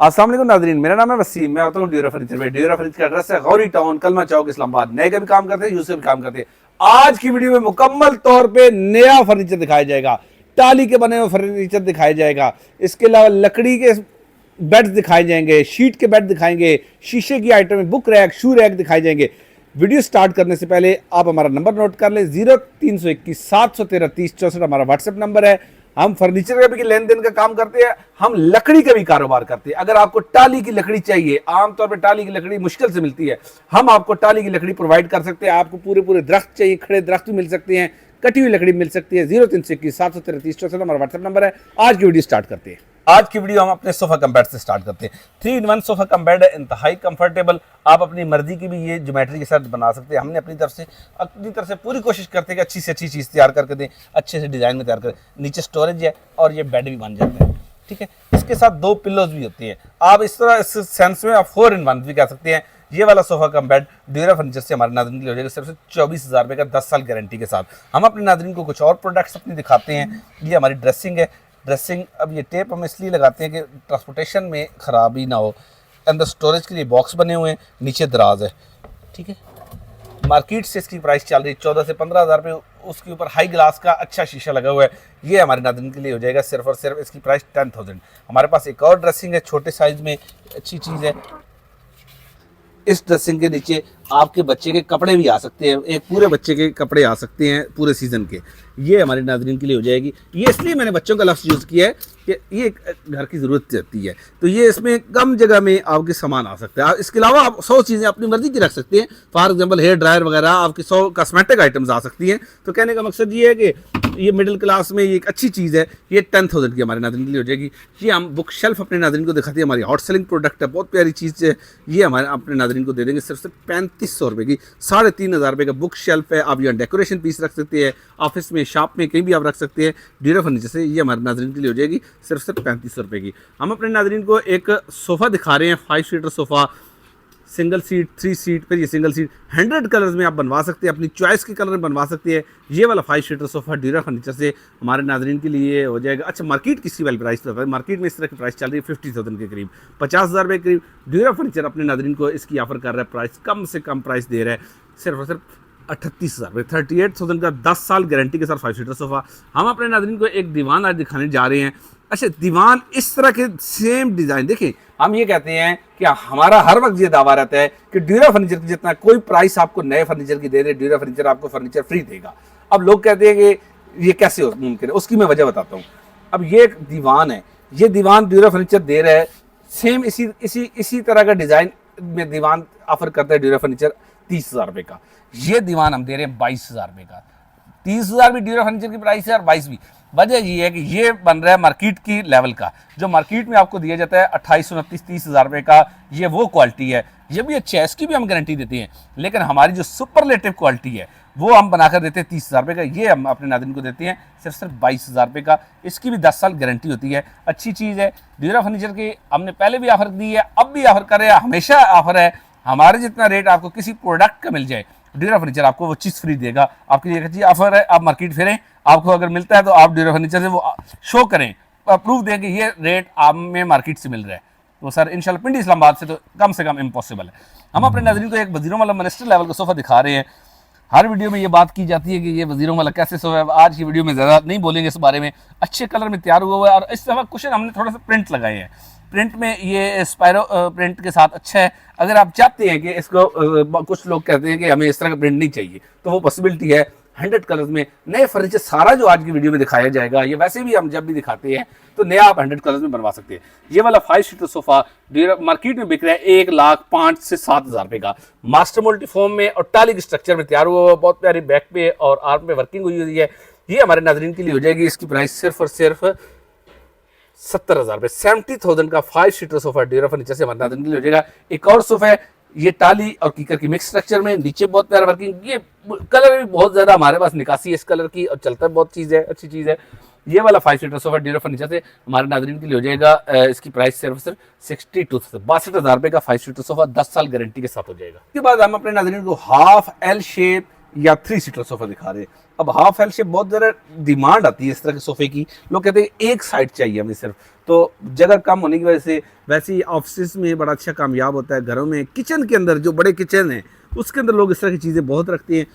अस्सलाम वालेकुम नाज़रीन, मेरा नाम है वसीम, मैं आता हूँ ड्यूरा फर्नीचर में। ड्यूरा फर्नीचर का एड्रेस है गौरी टाउन, कलमा चौक, इस्लामाबाद। नए का भी काम करते हैं, यूसुफ भी काम करते हैं। आज की वीडियो में मुकम्मल तौर पे नया फर्नीचर दिखाया जाएगा, टाली के बने हुए फर्नीचर दिखाया जाएगा। इसके अलावा लकड़ी के बेड दिखाए जाएंगे, शीट के बेड दिखाएंगे, शीशे की item, book rack, shoe rack दिखाए जाएंगे। वीडियो स्टार्ट करने से पहले आप हमारा नंबर नोट कर लें, 0321 713 3064 हमारा व्हाट्सएप नंबर है। हम फर्नीचर का भी लेन देन का काम करते हैं, हम लकड़ी का भी कारोबार करते हैं। अगर आपको टाली की लकड़ी चाहिए, आमतौर पर टाली की लकड़ी मुश्किल से मिलती है, हम आपको टाली की लकड़ी प्रोवाइड कर सकते हैं। आपको पूरे दरख्त चाहिए, खड़े दरख्त भी मिल सकते हैं, कटी हुई लकड़ी मिल सकती है। 0321 713 3064 हमारा व्हाट्सएप नंबर है। आज की वीडियो स्टार्ट करते हैं। आज की वीडियो हम अपने सोफा कम बेड से स्टार्ट करते हैं। 3-in-1 सोफा कम बेड है, इंतहाई कंफर्टेबल। आप अपनी मर्जी की भी ये ज्योमेट्री के साथ बना सकते हैं। हमने अपनी तरफ से पूरी कोशिश करते हैं कि अच्छी से अच्छी चीज़ तैयार करके दें, अच्छे से डिज़ाइन में तैयार करें। नीचे स्टोरेज है और ये बेड भी बन जाता है, ठीक है। इसके साथ 2 पिल्लोज भी होती हैं। आप इस तरह इस सेंस में आप 4-in-1 भी कह सकते हैं। ये वाला sofa cum bed dura furniture से हमारे नाज़रीन के लिए हो जाएगा सिर्फ 24,000 रुपये का 10 साल गारंटी के साथ। हम अपने नाज़रीन को कुछ और प्रोडक्ट्स अपनी दिखाते हैं। ये हमारी ड्रेसिंग है। ड्रेसिंग, अब ये टेप हम इसलिए लगाते हैं कि ट्रांसपोर्टेशन में ख़राबी ना हो। अंदर स्टोरेज के लिए बॉक्स बने हुए हैं, नीचे दराज है, ठीक है। मार्केट से इसकी प्राइस चल रही है 14 से 15,000 रुपये। उसके ऊपर हाई ग्लास का अच्छा शीशा लगा हुआ है। ये हमारे नाज़रीन के लिए हो जाएगा सिर्फ और सिर्फ इसकी प्राइस 10,000। हमारे पास एक और ड्रेसिंग है छोटे साइज़ में, अच्छी चीज़ है। इस ड्रेसिंग के नीचे आपके बच्चे के कपड़े भी आ सकते हैं, एक पूरे बच्चे के कपड़े आ सकते हैं पूरे सीज़न के। ये हमारे नाज़रीन के लिए हो जाएगी। ये इसलिए मैंने बच्चों का लफ्ज़ यूज़ किया है कि ये घर की ज़रूरत रहती है, तो ये इसमें कम जगह में आपके सामान आ सकता है। इसके अलावा आप 100 चीज़ें अपनी मर्ज़ी की रख सकते हैं। फॉर एग्जाम्पल हेयर ड्रायर वगैरह आपकी 100 कॉस्मेटिक आइटम्स आ सकती हैं। तो कहने का मकसद ये है कि ये मिडिल क्लास में ये एक अच्छी चीज़ है। ये 10,000 की हमारे नाज़रीन के लिए हो जाएगी। ये हम बुक शेल्फ अपने नाज़रीन को दिखाते हैं, हमारी हॉट सेलिंग प्रोडक्ट है, बहुत प्यारी चीज़ है। ये हमारे अपने नाज़रीन को दे देंगे सिर्फ 3500 रुपये की। 3,500 रुपये का बुक शेल्फ है। आप यहाँ डेकोरेशन पीस रख सकते हैं, ऑफिस में, शॉप में, कहीं भी आप रख सकते हैं। ड्यूरा फर्नीचर से ये हमारे नाज़रीन के लिए हो जाएगी सिर्फ 3500 रुपये की। हम अपने नाज़रीन को एक सोफ़ा दिखा रहे हैं, 5 seater sofa, single seat, 3 seat, फिर ये सिंगल सीट 100 कलर्स में आप बनवा सकते हैं, अपनी चॉइस के कलर में बनवा सकते हैं। ये वाला 5 सीटर सोफ़ा ड्यूरा फर्नीचर से हमारे नाज़रीन के लिए हो जाएगा। अच्छा, मार्केट किसी वाली प्राइस पर है, मार्केट में इस तरह की प्राइस चल रही है 50,000 के करीब, 50,000 रुपये के करीब। ड्यूरा फर्नीचर अपने नाज़रीन को इसकी ऑफर कर रहा है, प्राइस कम से कम प्राइस दे रहा है, सिर्फ और सिर्फ 38,000 रुपये, 38,000 का 10 साल गारंटी के साथ 5 सीटर सोफ़ा। हम अपने नाज़रीन को एक दीवान आज दिखाने जा रहे हैं। अच्छा, दीवान इस तरह के सेम डिज़ाइन, देखिए हम ये कहते हैं कि हमारा हर वक्त ये दावा रहता है कि ड्यूरा फर्नीचर की जितना कोई प्राइस आपको नए फर्नीचर की दे दे, ड्यूरा फर्नीचर आपको फर्नीचर फ्री देगा। अब लोग कहते हैं कि ये कैसे मुमकिन है, उसकी मैं वजह बताता हूँ। अब ये एक दीवान है, ये दीवान ड्यूरा फर्नीचर दे रहा है, सेम इसी तरह का डिज़ाइन में दीवान ऑफर करता है ड्यूरा फर्नीचर 30,000 रुपये का। ये दीवान हम दे रहे हैं 22,000 रुपये का। 30,000 भी ड्यूरा फर्नीचर की प्राइस है और 22 भी। वजह ये है कि ये बन रहा है मार्केट की लेवल का। जो मार्केट में आपको दिया जाता है 28, 29, 30,000 रुपये का, ये वो क्वालिटी है। ये भी अच्छी है, इसकी भी हम गारंटी देते हैं, लेकिन हमारी जो सुपरलेटिव क्वालिटी है वो हम बनाकर देते हैं 30,000 रुपये का। ये हम अपने नाज़रीन को देते हैं सिर्फ 22,000 रुपये का। इसकी भी 10 साल गारंटी होती है। अच्छी चीज़ है। ड्यूरा फर्नीचर की हमने पहले भी ऑफर दी है, अब भी ऑफर कर रहे हैं, हमेशा ऑफर है। हमारे जितना रेट आपको किसी प्रोडक्ट का मिल जाए, ड्यूरा फर्नीचर आपको वो चीज़ फ्री देगा। आपके लिए अच्छी ऑफर है, आप मार्केट फिरें, आपको अगर मिलता है तो आप ड्यूरा फर्नीचर से वो शो करें, प्रूफ दें कि ये रेट आप में मार्केट से मिल रहा है। तो सर इंशाल्लाह पिंडी इस्लामाबाद से तो कम इम्पॉसिबल है। हम अपने नाज़रीन को एक वज़ीरों वाला मिनिस्टर लेवल का सोफ़ा दिखा रहे हैं। हर वीडियो में ये बात की जाती है कि ये वज़ीरों वाला कैसे सोफ़ा है। आज की वीडियो में ज़्यादा नहीं बोलेंगे इस बारे में। अच्छे कलर में तैयार हुआ है और इस दफ़ा कुशन हमने थोड़ा सा प्रिंट लगाए हैं। प्रिंट में ये स्पायरो प्रिंट के साथ अच्छा है। अगर आप चाहते हैं कि इसको कुछ लोग कहते हैं कि हमें इस तरह का प्रिंट नहीं चाहिए, तो वो पॉसिबिलिटी है। 100 कलर्स में नए फर्नीचर सारा जो आज की वीडियो में दिखाया जाएगा, ये वैसे भी हम जब भी दिखाते हैं तो नया आप 100 कलर्स में बनवा सकते हैं। ये वाला 5 सीटर सोफ़ा मार्केट में बिक रहा है 1,05,000 से 7,000 रुपये का। मास्टर मल्टी फॉर्म में और टाली के स्ट्रक्चर में तैयार हुआ, बहुत प्यारी बैक पे और आर्म पे वर्किंग हुई है। ये हमारे नाज़रीन के लिए हो जाएगी। इसकी प्राइस सिर्फ और सिर्फ 70,000 रुपये, 70,000 का 5 सीटर सोफ़ा ड्यूरा फर्नीचर से हमारे नाज़रीन के लिए हो जाएगा। एक और सोफ़ा है, ये टाली और कीकर की मिक्स स्ट्रक्चर में, नीचे बहुत प्यारा वर्किंग। ये कलर भी बहुत ज़्यादा हमारे पास निकासी है इस कलर की और चलता है, बहुत चीज़ है, अच्छी चीज़ है। ये वाला 5 सीटर सोफ़ा ड्यूरा फर्नीचर से हमारे नाज़रीन के लिए हो जाएगा। इसकी प्राइस सिर्फ 62,000 रुपये का 5 सीटर सोफ़ा 10 साल गारंटी के साथ हो जाएगा। इसके बाद हम अपने नाज़रीन को हाफ L शेप या 3 सीटर सोफ़ा दिखा रहे हैं। अब हाफ एल शेप बहुत ज़्यादा डिमांड आती है इस तरह के सोफे की, लोग कहते हैं एक साइड चाहिए हमें सिर्फ, तो जगह कम होने की वजह से वैसे ही ऑफिस में बड़ा अच्छा कामयाब होता है, घरों में किचन के अंदर जो बड़े किचन हैं उसके अंदर लोग इस तरह की चीज़ें बहुत रखते हैं,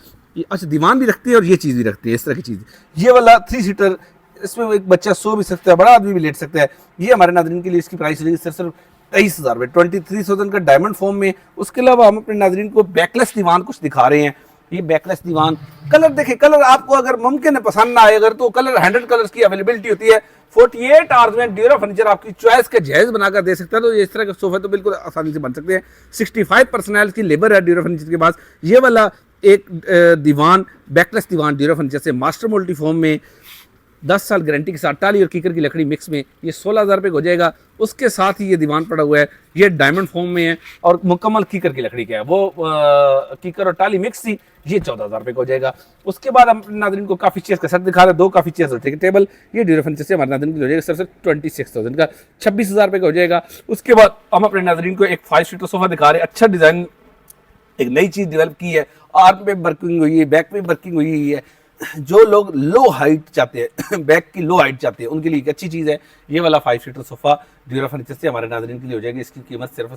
अच्छा दीवान भी रखते हैं और ये चीज़ भी रखते हैं इस तरह की चीज़। ये वाला 3 सीटर, इसमें एक बच्चा सो भी सकता है, बड़ा आदमी भी लेट सकता है। ये हमारे नाज़रीन के लिए इसकी प्राइस होगी सिर्फ 23,000 में, 23,000 का डायमंड फॉर्म में। उसके अलावा हम अपने नाज़रीन को बैकलेस दीवान कुछ दिखा रहे हैं। ये बैकलेस दीवान, कलर देखें, कलर आपको अगर मुमकिन है पसंद ना आए अगर, तो कलर 100 कलर्स की अवेलेबिलिटी होती है। 48 आवर्स में ड्यूरा फर्नीचर आपकी चॉइस का जहेज बनाकर दे सकता है। तो इस तरह के सोफे तो बिल्कुल आसानी से बन सकते हैं। 65 पर्सनल की लेबर है ड्यूरा फर्नीचर के पास। ये वाला एक दीवान, बैकलेस दीवान ड्यूरा फर्नीचर से मास्टर मल्टी फॉर्म में 10 साल गारंटी के साथ टाली और कीकर की लकड़ी मिक्स में, ये 16,000 रुपये हो जाएगा। उसके साथ ही ये दीवान पड़ा हुआ है, ये डायमंड फॉर्म में है और मुकम्मल कीकर की लकड़ी का है। वो कीकर और टाली मिक्स थी, ये 14,000 रुपये का हो जाएगा। उसके बाद हम नाज़रीन को काफ़ी चेयर्स का सेट दिखा रहे हैं, 2 काफ़ी चेयर्स होते हैं टेबल। ये ड्यूरा फर्नीचर से हमारे नाज़रीन के हो जाएगा सिर्फ 26,000 का, 26,000 रुपये का हो जाएगा। उसके बाद हम अपने नाज़रीन को एक 5 सीटर सोफा दिखा रहे हैं, अच्छा डिज़ाइन, एक नई चीज़ डेवलप की है, आर्म पे वर्किंग हुई है, बैक पे वर्किंग हुई है। जो लोग लो हाइट चाहते हैं, बैक की लो हाइट चाहते हैं, उनके लिए एक अच्छी चीज़ है। ये वाला 5 सीटर सोफा ड्यूरा फर्नीचर से हमारे नाज़रीन के लिए हो जाएगी। इसकी कीमत सिर्फ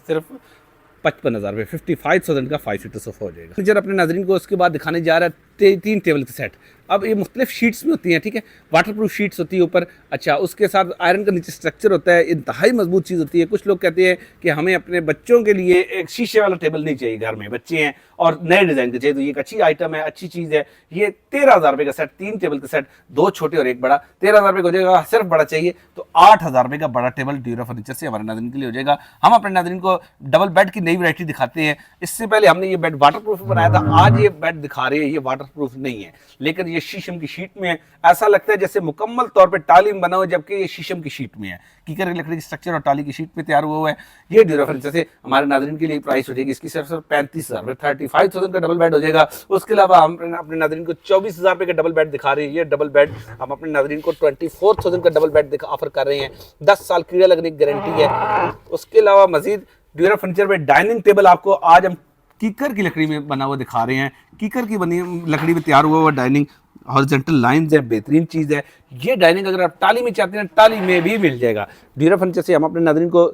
55,000 रुपये, 55,000 का 5 सीटर सोफा हो जाएगा। फर्नीचर अपने नाज़रीन को उसके बाद दिखाने जा रहा है 3 टेबल के सेट। अब ये मुख्तलिफ शीट्स में होती हैं, ठीक है, वाटर प्रूफ शीट्स होती है ऊपर, अच्छा उसके साथ आयरन का नीचे स्ट्रक्चर होता है, इंतहाई मजबूत चीज़ होती है। कुछ लोग कहते हैं कि हमें अपने बच्चों के लिए एक शीशे वाला टेबल नहीं चाहिए, घर में बच्चे हैं और नए डिज़ाइन के चाहिए, तो ये एक अच्छी आइटम है, अच्छी चीज़ है। ये 13,000 रुपये का सेट, 3 टेबल का सेट, 2 छोटे और 1 बड़ा, 13,000 रुपये का हो जाएगा। सिर्फ बड़ा चाहिए तो 8,000 रुपये का बड़ा टेबल ड्यूरा फर्नीचर से हमारे नाज़रीन के लिए हो जाएगा। हम अपने नाज़रीन को डबल बेड की नई वैरायटी दिखाते हैं। इससे पहले हमने ये बेड वाटर प्रूफ बनाया था, आज ये बेड दिखा रहे हैं, ये वाटर प्रूफ नहीं है, लेकिन ये शीशम की शीट में है। ऐसा लगता है जैसे मुकम्मल तौर पे टाली में बना हुआ, जबकि ये शीशम की शीट में है, कीकर की लकड़ी की स्ट्रक्चर और टाली की शीट पे तैयार हुआ है। ये ड्यूरा फर्नीचर से हमारे नाज़रीन के लिए प्राइस हो जाएगी इसकी सिर्फ 35,000 रुपये, 35,000 का डबल बेड हो जाएगा। उसके अलावा हम अपने नाज़रीन को 24,000 रुपये का डबल बेड दिखा रहे हैं। ये डबल बेड हम अपने नाज़रीन को 24,000 का डबल बेड ऑफर कर रहे हैं, 10 साल कीड़ा लगने की गारंटी है। उसके अलावा मजीद ड्यूरा फर्नीचर में डाइनिंग टेबल आपको आज हम कीकर की लकड़ी में बना हुआ दिखा रहे हैं। कीकर की बनी लकड़ी में तैयार हुआ हुआ डाइनिंग, हॉरिजॉन्टल लाइंस है, बेहतरीन चीज़ है। ये डाइनिंग अगर आप टाली में चाहते हैं, टाली में भी मिल जाएगा। ड्यूरा फर्नीचर से हम अपने नाज़रीन को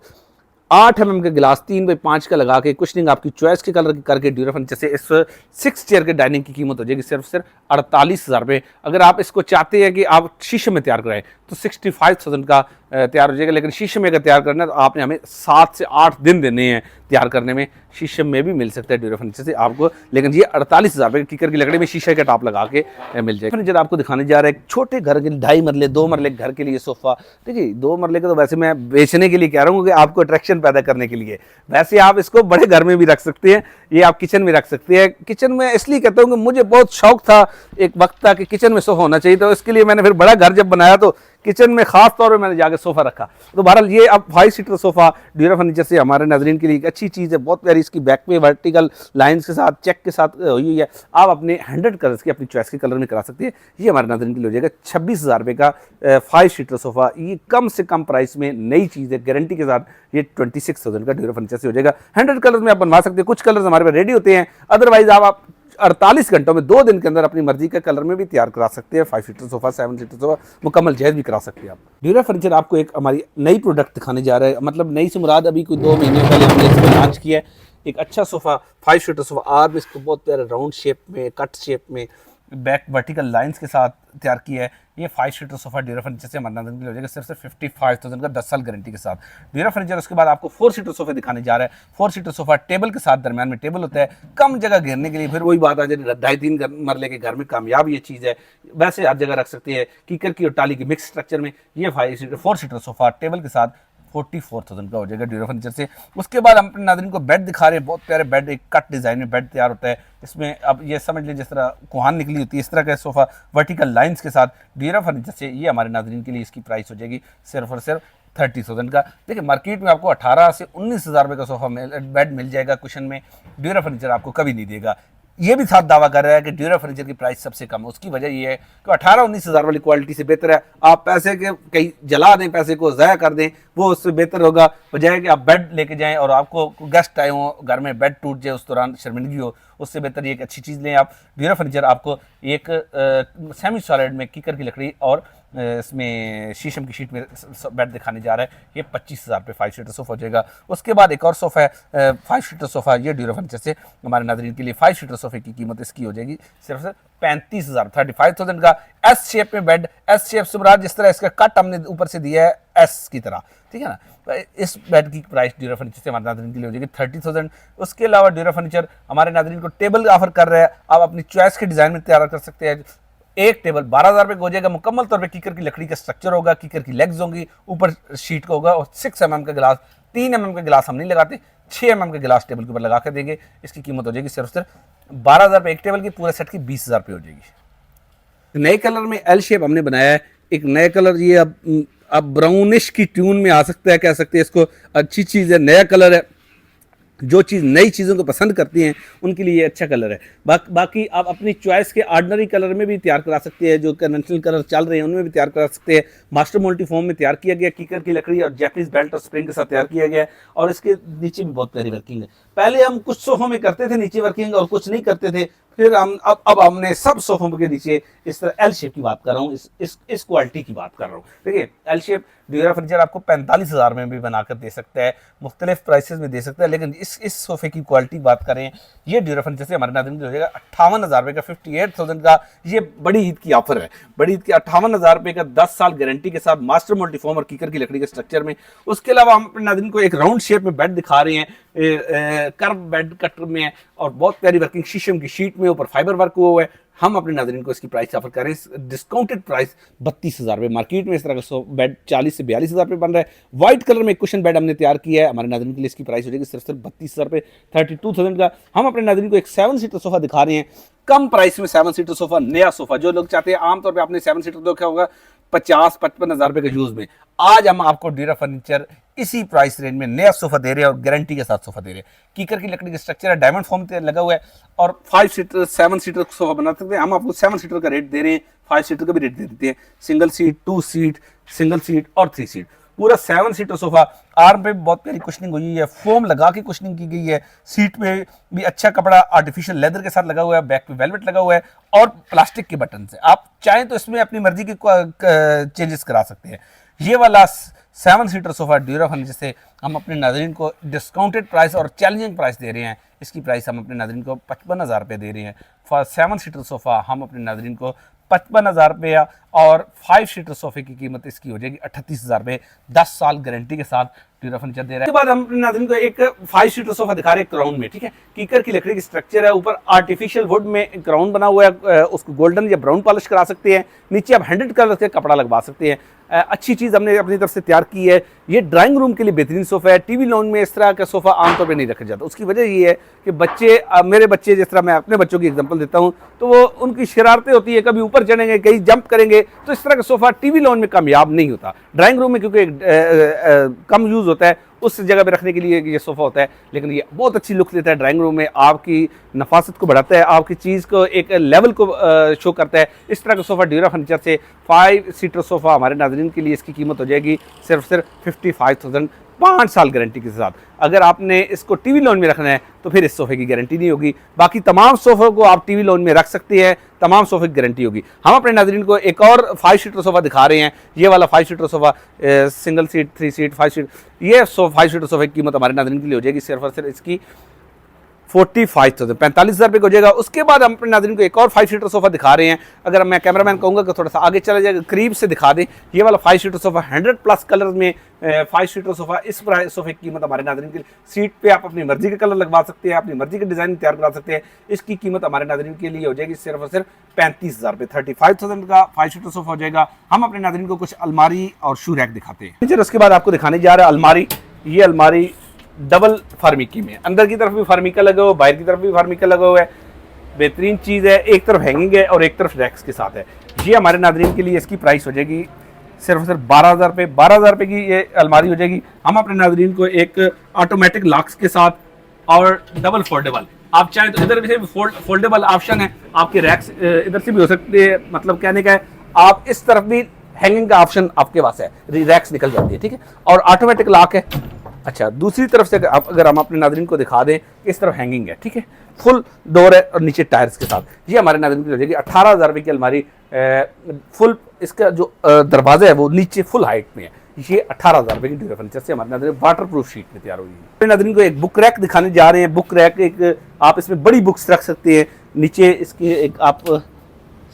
8 mm के गिलास 3x5 का लगा के कुशनिंग आपकी चॉइस के कलर की करके ड्यूरा फर्नीचर से इस 6 चेयर के डाइनिंग की कीमत हो जाएगी सिर्फ 48,000 रुपये। अगर आप इसको चाहते हैं कि आप शीशे में तैयार कराएं तो 65,000 का तैयार हो जाएगा, लेकिन शीशे में अगर तैयार करना है तो आपने हमें 7 से 8 दिन देने हैं तैयार करने में। शीशे में भी मिल सकता है ड्यूरा फर्नीचर से आपको, लेकिन ये 48,000 रुपये कीकर की लकड़ी में शीशे का टॉप लगा के मिल जाएगा। फर्नीचर आपको दिखाने जा रहा है छोटे घर के 2.5 मरले 2 मरले घर के लिए सोफ़ा। देखिए 2 मरले का तो वैसे मैं बेचने के लिए कह रहा हूँ कि आपको अट्रैक्शन पैदा करने के लिए, वैसे आप इसको बड़े घर में भी रख सकते हैं, ये आप किचन में रख सकते हैं। किचन में इसलिए कहता हूँ कि मुझे बहुत शौक था, एक वक्त था कि किचन में सोफ़ा होना चाहिए, तो इसके लिए मैंने फिर बड़ा घर जब बनाया तो किचन में खास तौर पे मैंने जाके सोफ़ा रखा। तो बहरहाल ये अब 5 सीटर सोफ़ा ड्यूरा फर्नीचर से हमारे नाज़रीन के लिए एक अच्छी चीज़ है, बहुत प्यारी। इसकी बैक में वर्टिकल लाइंस के साथ चेक के साथ हुई हुई है। आप अपने 100 कलर्स की अपनी चॉइस के कलर में करा सकते हैं। ये हमारे नाज़रीन के लिए हो जाएगा 26,000 रुपये का 5 सीटर सोफ़ा। ये कम से कम प्राइस में नई चीज़ है, गारंटी के साथ। ये 26,000 का ड्यूरा फर्नीचर से हो जाएगा। 100 कलर्स में आप बनवा सकते हैं, कुछ कलर्स हमारे पास रेडी होते हैं, अदरवाइज आप 48 घंटों में 2 दिन के अंदर अपनी मर्जी का कलर में भी तैयार करा सकते हैं। 5 सीटर सोफा, 7 सीटर सोफा मुकम्मल जहेज भी करा सकते हैं आप। ड्यूरा फर्नीचर आपको एक हमारी नई प्रोडक्ट दिखाने जा रहा है, मतलब नई से मुराद अभी कोई 2 महीने पहले हमने इसको लॉन्च किया है। एक अच्छा सोफ़ा 5 सीटर सोफ़ा, आर्म इसको बहुत प्यारे राउंड शेप में, कट शेप में, बैक वर्टिकल लाइंस के साथ तैयार किया है। ये 5 सीटर सोफ़ा ड्यूरा फर्नीचर से हमारे हो जाएगा सिर्फ 55,000 का 10 साल गारंटी के साथ ड्यूरा फर्नीचर। उसके बाद आपको 4 सीटर सोफे दिखाने जा रहा है। 4 सीटर सोफ़ा टेबल के साथ, दरम्यान में टेबल होता है, कम जगह घेरने के लिए। फिर वही बात आ जाए 2.5-3 मरले के घर में कामयाब ये चीज़ है, वैसे हर जगह रख सकते हैं। कीकर की और टाली की मिक्स स्ट्रक्चर में ये 4 सीटर सोफ़ा टेबल के साथ 44,000 का हो जाएगा ड्यूरा फर्नीचर से। उसके बाद हम अपने नाज़रीन को बेड दिखा रहे हैं, बहुत प्यारे बेड, एक कट डिज़ाइन में बेड तैयार होता है। इसमें अब ये समझ लीजिए जिस तरह कुहान निकली होती है, इस तरह का सोफ़ा वर्टिकल लाइंस के साथ ड्यूरा फर्नीचर से। ये हमारे नाज़रीन के लिए इसकी प्राइस हो जाएगी सिर्फ और सिर्फ 30,000 का। देखिए मार्केट में आपको 18 से 19,000 रुपये का सोफ़ा बेड मिल जाएगा कुशन में, ड्यूरा फर्नीचर आपको कभी नहीं देगा। ये भी साथ दावा कर रहा है कि ड्यूरा फर्नीचर की प्राइस सबसे कम है। उसकी वजह ये है कि 18-19 हज़ार वाली क्वालिटी से बेहतर है आप पैसे के कहीं जला दें, पैसे को ज़ाया कर दें, वो उससे बेहतर होगा बजाय कि आप बेड लेके जाएं और आपको गेस्ट आए हों, घर में बेड टूट जाए, उस दौरान शर्मिंदगी हो। उससे बेहतर ये एक अच्छी चीज़ लें आप। ड्यूरा फर्नीचर आपको एक सेमी सॉलिड में कीकर की लकड़ी और इसमें शीशम की शीट में बेड दिखाने जा रहा है। ये 25,000 पे 5 सीटर सोफा हो जाएगा। उसके बाद एक और सोफा है 5 सीटर सोफा, ये ड्यूरा फर्नीचर से हमारे नाज़रीन के लिए 5 सीटर सोफे की कीमत इसकी हो जाएगी सिर्फ 35,000, 35,000 का। एस शेप में बेड, एस शेप से जिस तरह इसका कट हमने ऊपर से दिया है एस की तरह, ठीक है ना। इस बेड की प्राइस ड्यूरा फर्नीचर से हमारे नाज़रीन के लिए हो जाएगी 30,000। उसके अलावा ड्यूरा फर्नीचर हमारे नाज़रीन को टेबल ऑफर कर रहा है, आप अपनी चॉइस के डिज़ाइन में तैयार कर सकते हैं। एक टेबल 12,000 रुपये का हो जाएगा, मुकम्मल तौर पे कीकर की लकड़ी का स्ट्रक्चर होगा, कीकर की लेग्स होंगी, ऊपर शीट का होगा और 6 mm का गिलास, 3 mm का गिलास हम नहीं लगाते, 6 mm का गिलास टेबल के ऊपर लगा कर देंगे। इसकी कीमत हो जाएगी सिर्फ 12,000 रुपये एक टेबल की, पूरे सेट की 20,000 रुपये हो जाएगी। नए कलर में एल शेप हमने बनाया है, एक नया कलर, ये अब ब्राउनिश की ट्यून में आ सकता है, कह सकते हैं इसको, अच्छी चीज़ है, नया कलर है। जो चीज़ नई चीज़ों को पसंद करती हैं उनके लिए अच्छा कलर है। बाकी आप अपनी चॉइस के ऑर्डिनरी कलर में भी तैयार करा सकते हैं, जो कन्वेंशनल कलर चल रहे हैं उनमें भी तैयार करा सकते हैं। मास्टर मोल्टी फॉर्म में तैयार किया गया, कीकर की लकड़ी और जैपनीज बेल्ट और स्प्रिंग के साथ तैयार किया गया है और इसके नीचे भी बहुत प्यारी वर्किंग है। पहले हम कुछ सोफों में करते थे नीचे वर्किंग और कुछ नहीं करते थे, फिर हम अब हमने सब सोफों के नीचे इस तरह एल शेप की बात कर रहा हूँ, इस क्वालिटी की बात कर रहा हूँ। देखिए एल शेप ड्यूरा फर्नीचर आपको 45,000 में भी बनाकर दे सकता है, मुख्तलिफ प्राइसेस में दे सकता है, लेकिन इस सोफे की क्वालिटी बात करें, ये ड्यूरा फर्नीचर से हमारे नाज़रीन हो जाएगा 58,000 रुपये का, 58,000 का। ये बड़ी ईद की ऑफर है, बड़ी ईद की 58,000 रुपये का 10 साल गारंटी के साथ मास्टर मोल्टीफॉर्म और कीकर की लकड़ी के स्ट्रक्चर में। उसके अलावा हम अपने नाज़रीन को एक राउंड शेप में बेड दिखा रहे हैं, कर्व बेड कटर में है और बहुत प्यारी वर्किंग शीशम की शीट में, ऊपर फाइबर वर्क हुआ है। हम अपने नाज़रीन को इसकी प्राइस ऑफर कर रहे हैं, डिस्काउंटेड प्राइस 32,000 रुपये। मार्केट में इस तरह का बेड 40 से 42,000 रुपये बन रहा है। व्हाइट कलर में एक कुशन बेड हमने तैयार किया है, हमारे नाज़रीन के लिए इसकी प्राइस हो जाएगी सिर्फ 32,000 रुपये, 32,000 का। हम अपने नाज़रीन को एक 7 सीटर सोफा दिखा रहे हैं, कम प्राइस में 7 सीटर सोफा, नया सोफा। जो लोग चाहते हैं, आमतौर पर आपने 7 सीटर देखा होगा 50-55,000 रुपये के यूज में, आज हम आपको ड्यूरा फर्नीचर इसी प्राइस रेंज में नया सोफा दे रहे हैं और गारंटी के साथ सोफा दे रहे हैं। कीकर की लकड़ी का स्ट्रक्चर है, डायमंड फॉर्म लगा हुआ है और 5 सीटर 7 सीटर सोफा बना सकते हैं। हम आपको 7 सीटर का रेट दे रहे हैं, 5 सीटर का भी रेट दे देते हैं, single seat, 2 seat, single seat और 3 सीट, पूरा 7 सीटर सोफा। आर्म पे बहुत प्यारी कुशनिंग हुई है, फोम लगा के कुशनिंग की गई है, सीट में भी अच्छा कपड़ा आर्टिफिशियल लेदर के साथ लगा हुआ है, बैक पे वेलवेट लगा हुआ है और प्लास्टिक के बटन से आप चाहें तो इसमें अपनी मर्जी के चेंजेस करा सकते हैं। ये वाला 7 सीटर सोफा ड्यूरा फर्नीचर से हम अपने नाज़रीन को डिस्काउंटेड प्राइस और चैलेंजिंग प्राइस दे रहे हैं। इसकी प्राइस हम अपने नाज़रीन को 55,000 रुपये दे रहे हैं। फॉर 7 सीटर सोफा हम अपने नाज़रीन को 55,000 रुपये और 5 सीटर सोफे की कीमत इसकी हो जाएगी 38,000 रुपये, 10 साल गारंटी के साथ ड्यूरा फर्नीचर दे रहा है। उसके बाद हम अपने नाज़रीन को एक 5 सीटर सोफा दिखा रहे हैं क्राउन में, ठीक है। कीकर की लकड़ी की स्ट्रक्चर है, ऊपर आर्टिफिशियल वुड में क्राउन बना हुआ है, उसको गोल्डन या ब्राउन पॉलिश करा सकते हैं, नीचे आप 100 कलर से कपड़ा लगवा सकते हैं। अच्छी चीज़ हमने अपनी तरफ से तैयार की है। ये ड्राइंग रूम के लिए बेहतरीन सोफ़ा है। टीवी लॉन में इस तरह का सोफ़ा आमतौर पे नहीं रखा जाता। उसकी वजह ये है कि बच्चे, मेरे बच्चे, जिस तरह मैं अपने बच्चों की एग्जांपल देता हूँ, तो वो उनकी शरारतें होती है, कभी ऊपर चढ़ेंगे, कहीं जंप करेंगे, तो इस तरह का सोफ़ा टीवी लॉन में कामयाब नहीं होता। ड्राइंग रूम में क्योंकि कम यूज़ होता है, उस जगह पे रखने के लिए ये सोफ़ा होता है, लेकिन ये बहुत अच्छी लुक देता है ड्राइंग रूम में, आपकी नफासत को बढ़ाता है, आपकी चीज़ को एक लेवल को शो करता है। इस तरह का सोफ़ा ड्यूरा फर्नीचर से 5 सीटर सोफ़ा हमारे नाज़रीन के लिए इसकी कीमत हो जाएगी सिर्फ 55,000, 5 साल गारंटी के साथ। अगर आपने इसको टीवी लोन में रखना है तो फिर इस सोफे की गारंटी नहीं होगी। बाकी तमाम सोफों को आप टीवी लोन में रख सकते हैं, तमाम सोफे की गारंटी होगी। हम अपने नाज़रीन को एक और 5 सीटर सोफा दिखा रहे हैं। ये वाला 5 seater sofa, single seat, 3 seat, 5 seat, ये 5 सीटर सोफे की कीमत हमारे नाज़रीन के लिए हो जाएगी सिर्फ और सिर्फ इसकी 45,000, 45,000 रुपये हो जाएगा। उसके बाद हम अपने नाज़रीन को एक और 5 सीटर सोफा दिखा रहे हैं। अगर मैं कैमरामैन कहूँगा कि थोड़ा सा आगे चला जाएगा, करीब से दिखा दें। ये वाला 5 सीटर सोफा 100+ कलर में 5 सीटर सोफा, इस सोफे की कीमत हमारे नाज़रीन के लिए, सीट पे आप अपनी मर्जी के कलर लगवा सकते हैं, अपनी मर्जी के डिज़ाइन तैयार करा सकते हैं। इसकी कीमत हमारे नाज़रीन के लिए हो जाएगी सिर्फ और सिर्फ 35,000 रुपये, 35,000 का 5 सीटर सोफा हो जाएगा। हम अपने नाज़रीन को कुछ अलमारी और शू रैक दिखाते हैं। फिर उसके बाद आपको दिखाने जा रहा है अलमारी। ये अलमारी डबल फार्मिकी में, अंदर की तरफ भी फार्मिका लगा हुआ है, बाहर की तरफ भी फार्मिका लगा हुआ है। बेहतरीन चीज़ है, एक तरफ हैंगिंग है और एक तरफ रैक्स के साथ है। ये हमारे नाज़रीन के लिए इसकी प्राइस हो जाएगी सिर्फ 12,000 रुपये, 12,000 रुपये की ये अलमारी हो जाएगी। हम अपने नाज़रीन को एक ऑटोमेटिक लॉक्स के साथ और डबल फोल्डेबल आप चाहें तो इधर भी फोल्डेबल ऑप्शन है, आपके रैक्स इधर से भी हो सकते हैं, मतलब कहने का है आप इस तरफ भी हैंगिंग का ऑप्शन आपके पास है, रैक्स निकल जाती है, ठीक है। और ऑटोमेटिक लॉक है। अच्छा, दूसरी तरफ से अगर हम अपने नाज़रीन को दिखा दें, इस तरफ हैंगिंग है, ठीक है, फुल डोर है और नीचे टायर्स के साथ। ये हमारे नाज़रीन की हो जाएगी 18,000 रुपये की अलमारी। फुल इसका जो दरवाज़ा है वो नीचे फुल हाइट में है। ये 18,000 रुपये की ड्यूरा फर्नीचर से हमारे नाज़रीन वाटर प्रूफ शीट में तैयार हुई है। हमारे नाज़रीन को एक बुक रैक दिखाने जा रहे हैं। बुक रैक एक आप इसमें बड़ी बुक्स रख सकते हैं, नीचे इसके एक आप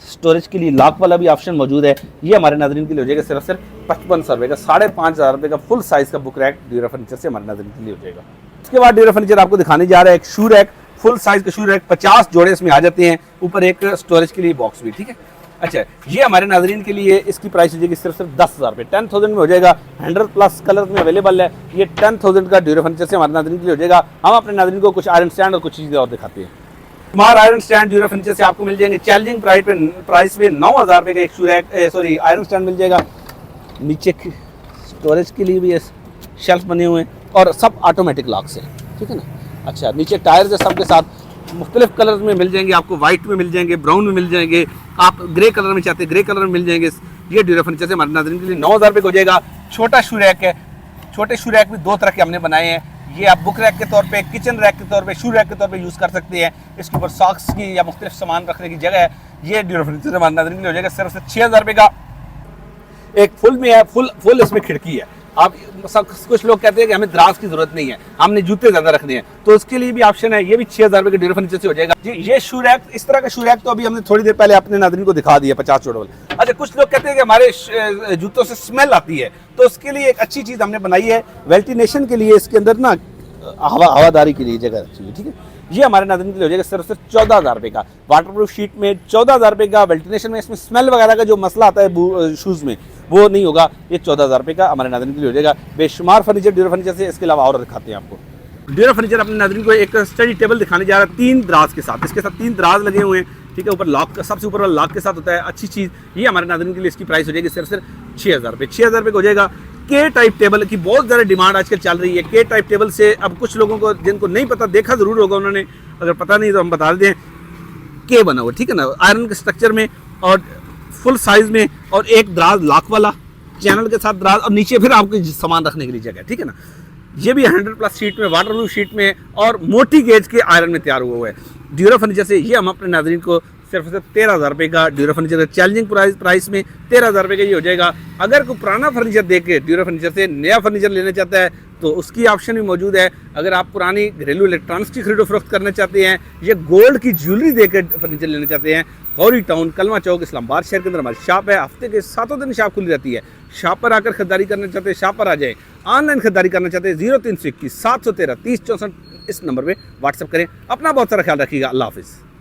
स्टोरेज के लिए लॉक वाला भी ऑप्शन मौजूद है। ये हमारे नाज़रीन के लिए हो जाएगा सिर्फ 5500 रुपये का, 5,500 रुपये का फुल साइज़ का बुक रैक ड्यूरा फर्नीचर से हमारे नाज़रीन के लिए हो जाएगा। इसके बाद ड्यूरा फर्नीचर आपको दिखाने जा रहा है एक शू रैक, फुल साइज़ का शू रैक, 50 जोड़े इसमें आ जाते हैं, ऊपर एक स्टोरेज के लिए बॉक्स भी, ठीक है। अच्छा, ये हमारे नाज़रीन के लिए इसकी प्राइस हो जाएगी सिर्फ 10,000 रुपये, 10,000 में हो जाएगा। 100+ कलर में अवेलेबल है। ये 10,000 का ड्यूरा फर्नीचर से हमारे नाज़रीन के लिए हो जाएगा। हम अपने नाज़रीन को कुछ आयरन स्टैंड और कुछ चीज़ें और दिखाते हैं। Smart iron stand dura furniture से आपको मिल जाएंगे चैलेंजिंग प्राइस पे 9,000 रुपये का एक शू रैक आयरन स्टैंड मिल जाएगा। नीचे स्टोरेज के लिए भी शेल्फ बने हुए हैं और सब ऑटोमेटिक लॉक से, ठीक है ना। अच्छा, नीचे टायर्स है सबके साथ, मुख्तलिफ कलर में मिल जाएंगे आपको, वाइट में मिल जाएंगे, ब्राउन में मिल जाएंगे, आप ग्रे कलर में चाहते हैं ग्रे कलर में मिल जाएंगे। ये ड्यूरा फर्नीचर से हमारे नाज़रीन के लिए 9,000 रुपये का हो जाएगा। छोटा शू रैक है, छोटे शू रैक भी 2 तरह के हमने बनाए हैं। ये आप बुक रैक के तौर पे, किचन रैक के तौर पे, शू रैक के तौर पे यूज़ कर सकते हैं। इसके ऊपर सॉक्स की या मुख्तलिफ सामान रखने की जगह है। ये ड्यूरा फर्नीचर से हमारे नाज़रीन के लिए हो जाएगा सिर्फ 6,000 रुपये का। एक फुल में है, फुल इसमें खिड़की है। आप कुछ लोग कहते हैं कि हमें दराज की जरूरत नहीं है, हमने जूते ज्यादा रखने हैं, तो उसके लिए भी ऑप्शन है। ये भी 6,000 रुपये के ड्यूरा फर्नीचर से हो जाएगा। ये शू रैक, इस तरह का शू रैक तो अभी हमने थोड़ी देर पहले अपने नाज़रीन को दिखा दिया, 50 जोड़ वाला। अच्छा, कुछ लोग कहते हैं कि हमारे जूतों से स्मेल आती है, तो उसके लिए एक अच्छी चीज़ हमने बनाई है, वेंटिलेशन के लिए इसके अंदर ना हवादारी के लिए जगह रखी है, ठीक है। ये हमारे नाज़रीन के लिए हो जाएगा सिर्फ 14,000 रुपये का, वाटरप्रूफ शीट में 14,000 रुपये का। वेंटिलेशन में इसमें स्मेल वगैरह का जो मसला आता है शूज़ में, वो नहीं होगा। ये 14,000 रुपये का हमारे नाज़रीन के लिए हो जाएगा। बेशुमार फर्नीचर ड्यूरा फर्नीचर से, इसके अलावा और दिखाते हैं आपको। ड्यूरा फर्नीचर अपने नाज़रीन को एक स्टडी टेबल दिखाने जा रहा है 3 दराज के साथ। इसके साथ 3 दराज लगे हुए हैं, ठीक है। ऊपर लॉक, सबसे ऊपर वाला लॉक के साथ होता है, अच्छी चीज़। ये हमारे नाज़रीन के लिए इसकी प्राइस हो जाएगी सिर्फ 6,000 रुपये। 6,000 रुपये का हो जाएगा। के टाइप टेबल की बहुत ज़्यादा डिमांड आजकल चल रही है। के टाइप टेबल से अब कुछ लोगों को जिनको नहीं पता, देखा ज़रूर होगा उन्होंने, अगर पता नहीं तो हम बता दें, के बना हुआ, ठीक है ना, आयरन के स्ट्रक्चर में और फुल साइज़ में, और एक दराज लॉक वाला चैनल के साथ दराज, और नीचे फिर आपको सामान रखने के लिए जगह, ठीक है ना। ये भी 100+ शीट में, वाटरप्रूफ शीट में और मोटी गेज के आयरन में तैयार हुआ है ड्यूरा फर्नीचर से। ये हम अपने नाज़रीन को सिर्फ 13,000 रुपये का ड्यूरा फर्नीचर का चैलेंजिंग प्राइस में 13,000 रुपये का ये हो जाएगा। अगर कोई पुराना फर्नीचर देख के ड्यूरा फर्नीचर से नया फर्नीचर लेना चाहता है तो उसकी ऑप्शन भी मौजूद है। अगर आप पुरानी घरेलू इलेक्ट्रॉनिक्स की खरीदो फरोख्त करना चाहते हैं, या गोल्ड की ज्वेलरी देकर फर्नीचर लेना चाहते हैं, गौरी टाउन, कलमा चौक, इस्लामाबाद शहर के अंदर हमारी शॉप है। हफ्ते के 7 दिन शॉप खुली रहती है। शॉप पर आकर खरीदारी करना चाहते हैं, शॉप पर आ जाए। ऑनलाइन खरीदारी करना चाहते हैं 0321 713 3064 इस नंबर पर व्हाट्सअप करें। अपना बहुत सारा ख्याल रखिएगा। अल्लाह हाफिज़।